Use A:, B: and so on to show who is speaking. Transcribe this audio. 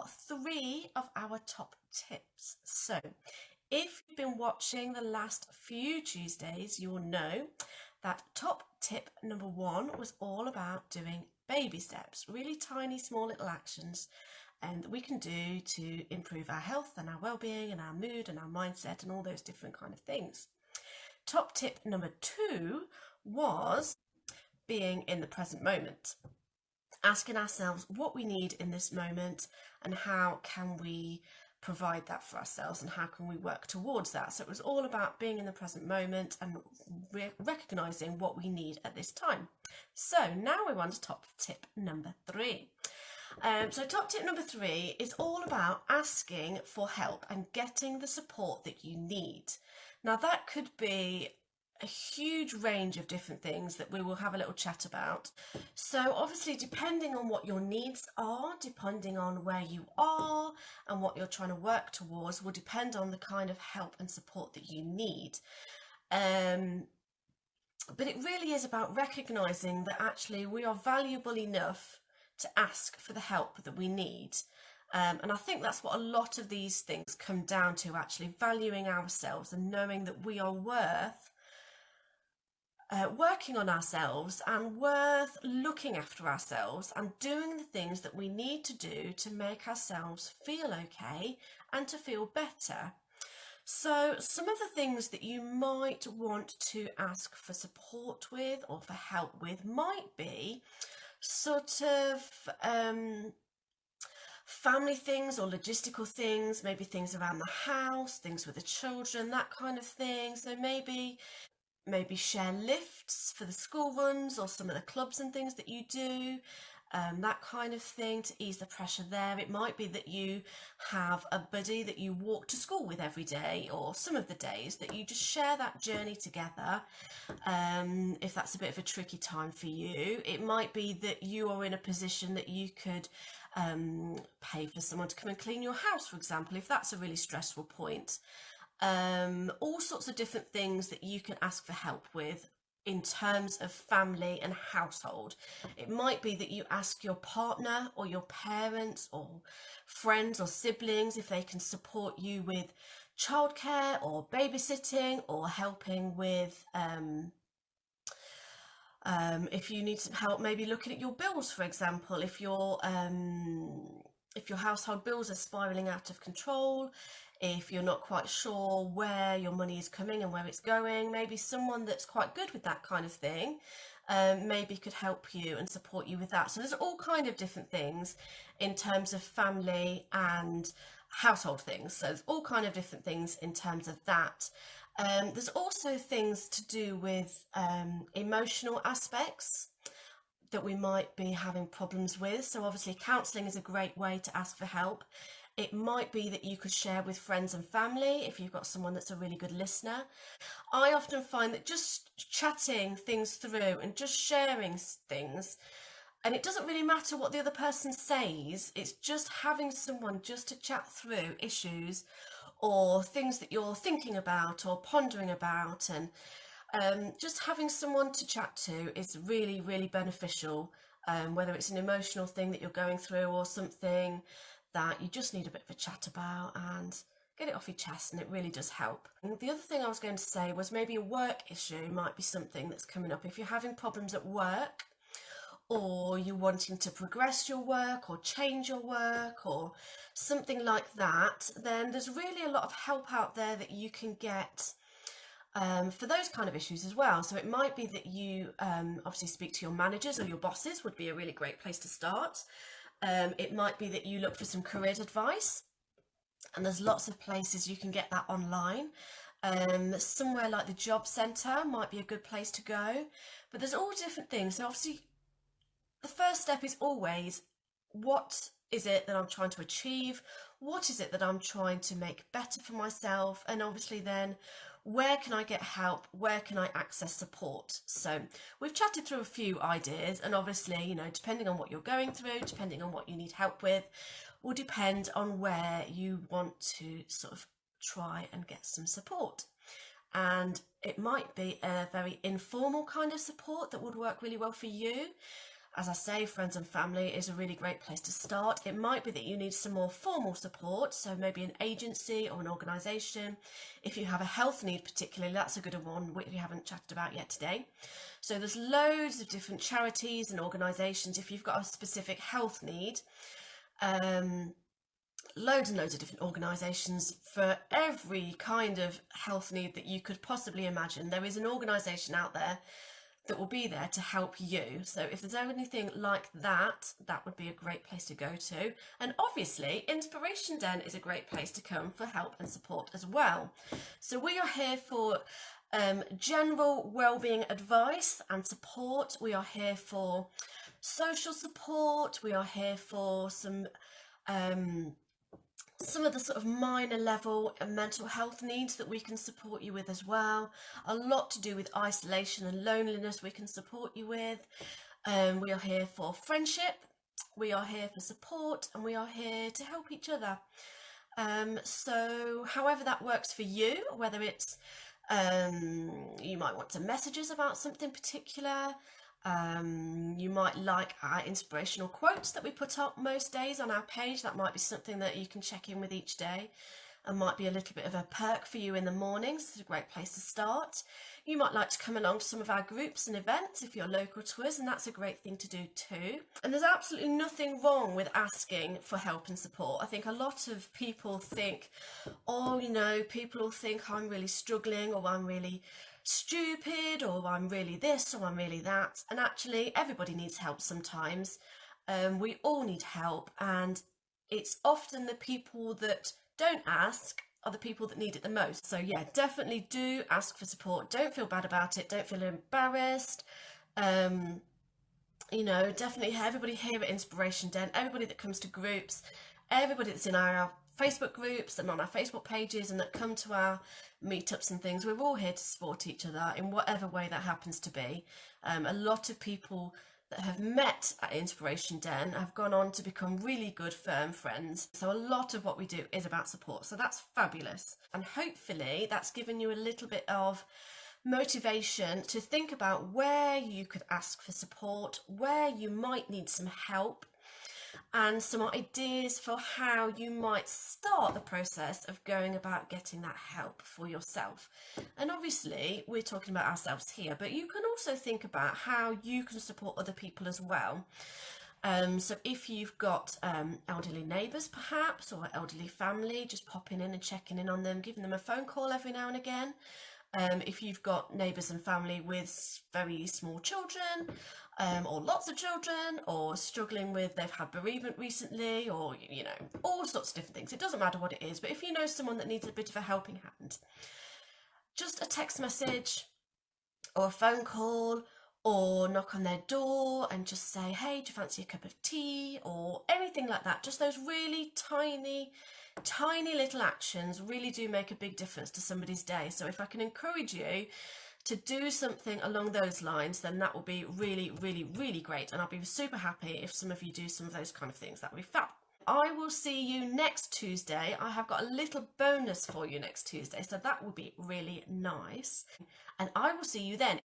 A: 3 of our top tips. So if you've been watching the last few Tuesdays, you will know that top tip number 1 was all about doing baby steps, really tiny, small little actions that we can do to improve our health and our well-being and our mood and our mindset and all those different kind of things. Top tip number 2 was being in the present moment, asking ourselves what we need in this moment and how can we provide that for ourselves and how can we work towards that. So it was all about being in the present moment and recognizing what we need at this time. So now we're on to top tip number 3. So top tip number 3 is all about asking for help and getting the support that you need. Now that could be a huge range of different things that we will have a little chat about. So obviously, depending on what your needs are, depending on where you are and what you're trying to work towards, will depend on the kind of help and support that you need. But it really is about recognizing that actually we are valuable enough to ask for the help that we need. And I think that's what a lot of these things come down to, actually valuing ourselves and knowing that we are worth working on ourselves and worth looking after ourselves and doing the things that we need to do to make ourselves feel okay and to feel better. So some of the things that you might want to ask for support with or for help with might be sort of family things or logistical things, maybe things around the house, things with the children, that kind of thing. So maybe share lifts for the school runs or some of the clubs and things that you do, that kind of thing, to ease the pressure there. It might be that you have a buddy that you walk to school with every day or some of the days, that you just share that journey together. If that's a bit of a tricky time for you, it might be that you are in a position that you could pay for someone to come and clean your house, for example, if that's a really stressful point. All sorts of different things that you can ask for help with in terms of family and household. It might be that you ask your partner or your parents or friends or siblings if they can support you with childcare or babysitting or helping with if you need some help, maybe looking at your bills, for example, if your household bills are spiraling out of control, if you're not quite sure where your money is coming and where it's going, maybe someone that's quite good with that kind of thing maybe could help you and support you with that. So there's all kind of different things in terms of family and household things. So there's all kind of different things in terms of that. There's also things to do with emotional aspects that we might be having problems with. So obviously counselling is a great way to ask for help. It might be that you could share with friends and family if you've got someone that's a really good listener. I often find that just chatting things through and just sharing things, and it doesn't really matter what the other person says, it's just having someone just to chat through issues or things that you're thinking about or pondering about, and just having someone to chat to is really, really beneficial, whether it's an emotional thing that you're going through or something that you just need a bit of a chat about and get it off your chest, and it really does help. And the other thing I was going to say was maybe a work issue might be something that's coming up. If you're having problems at work, or you're wanting to progress your work or change your work or something like that, then there's really a lot of help out there that you can get for those kind of issues as well. So it might be that you obviously speak to your managers or your bosses, would be a really great place to start. It might be that you look for some careers advice, and there's lots of places you can get that online. Somewhere like the job centre might be a good place to go, but there's all different things. So obviously the first step is always, what is it that I'm trying to achieve? What is it that I'm trying to make better for myself? And obviously then, where can I get help? Where can I access support? So we've chatted through a few ideas, and obviously, you know, depending on what you're going through, depending on what you need help with, will depend on where you want to sort of try and get some support. And it might be a very informal kind of support that would work really well for you. As I say, friends and family is a really great place to start. It might be that you need some more formal support, so maybe an agency or an organisation. If you have a health need particularly, that's a good one which we haven't chatted about yet today. So there's loads of different charities and organisations if you've got a specific health need. Loads and loads of different organisations for every kind of health need that you could possibly imagine. There is an organisation out there that will be there to help you. So if there's anything like that, that would be a great place to go to. And obviously, Inspiration Den is a great place to come for help and support as well. So we are here for general wellbeing advice and support. We are here for social support. We are here for some of the sort of minor level mental health needs that we can support you with as well. A lot to do with isolation and loneliness we can support you with. We are here for friendship, we are here for support, and we are here to help each other. So however that works for you, whether it's you might want some messages about something particular, you might like our inspirational quotes that we put up most days on our page. That might be something that you can check in with each day and might be a little bit of a perk for you in the mornings. It's a great place to start. You might like to come along to some of our groups and events if you're local to us, and that's a great thing to do too. And there's absolutely nothing wrong with asking for help and support. I think a lot of people think, oh, you know, people will think I'm really struggling, or I'm really stupid, or I'm really this, or I'm really that. And actually everybody needs help sometimes. We all need help, and it's often the people that don't ask are the people that need it the most. So yeah, definitely do ask for support. Don't feel bad about it. Don't feel embarrassed. You know, definitely everybody here at Inspiration Den, everybody that comes to groups, everybody that's in our Facebook groups and on our Facebook pages and that come to our meetups and things, we're all here to support each other in whatever way that happens to be. A lot of people that have met at Inspiration Den have gone on to become really good firm friends. So a lot of what we do is about support. So that's fabulous. And hopefully that's given you a little bit of motivation to think about where you could ask for support, where you might need some help, and some ideas for how you might start the process of going about getting that help for yourself. And obviously we're talking about ourselves here, but you can also think about how you can support other people as well. So if you've got elderly neighbours perhaps, or elderly family, just popping in and checking in on them, giving them a phone call every now and again. If you've got neighbours and family with very small children, or lots of children, or struggling with, they've had bereavement recently, or, you know, all sorts of different things. It doesn't matter what it is, but if you know someone that needs a bit of a helping hand, just a text message or a phone call, or knock on their door and just say, hey, do you fancy a cup of tea, or anything like that. Just those really tiny little actions really do make a big difference to somebody's day. So if I can encourage you to do something along those lines, then that will be really, really, really great. And I'll be super happy if some of you do some of those kind of things. That would be fab. I will see you next Tuesday. I have got a little bonus for you next Tuesday, so that will be really nice. And I will see you then.